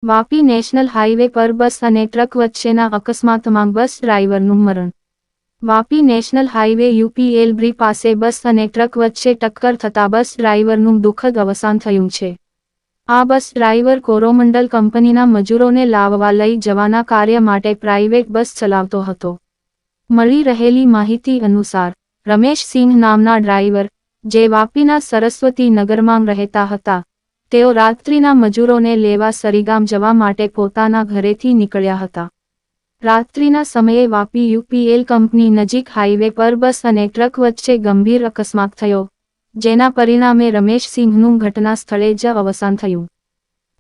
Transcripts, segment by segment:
Vapi national highway પર બસ અને truck વચ્ચેના અકસ્માતમાં બસ ડ્રાઈવરનું મરણ. Vapi national highway UPL bridge પાસે બસ અને ટ્રક વચ્ચે ટક્કર થતાં બસ ડ્રાઈવરનું દુઃખદ અવસાન થયું છે. આ બસ ડ્રાઈવર કોરોમંડલ કંપનીના મજૂરોને લાવવા લઈ જવાના કાર્ય માટે પ્રાઇવેટ બસ ચલાવતો હતો. મળી રહેલી માહિતી અનુસાર રમેશ સિંહ નામના ડ્રાઈવર, જે વાપીના સરસ્વતી નગરમાં રહેતા હતા, તેઓ રાત્રિના મજૂરોને લેવા સરીગામ જવા માટે પોતાના ઘરેથી નીકળ્યા હતા. રાત્રિના સમયે વાપી યુપીએલ કંપની નજીક હાઈવે પર બસ અને ટ્રક વચ્ચે ગંભીર અકસ્માત થયો, જેના પરિણામે રમેશ સિંહનું ઘટના સ્થળે જ અવસાન થયું.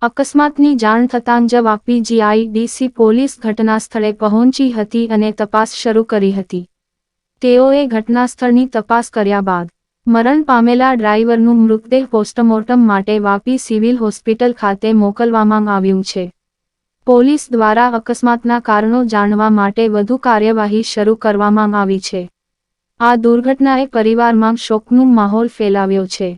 અકસ્માતની જાણ થતાં જ વાપી જીઆઈડીસી પોલીસ ઘટના સ્થળે પહોંચી હતી અને તપાસ શરૂ કરી હતી. તેઓએ ઘટનાસ્થળની તપાસ કર્યા બાદ મરણ પામેલા ડ્રાઈવરનું મૃતદેહ પોસ્ટમોર્ટમ માટે વાપી સિવિલ હોસ્પિટલ ખાતે મોકલવામાં આવ્યું છે. પોલીસ દ્વારા અકસ્માતના કારણો જાણવા માટે વધુ કાર્યવાહી શરૂ કરવામાં આવી છે. આ દુર્ઘટનાએ પરિવારમાં શોકનો માહોલ ફેલાવ્યો છે.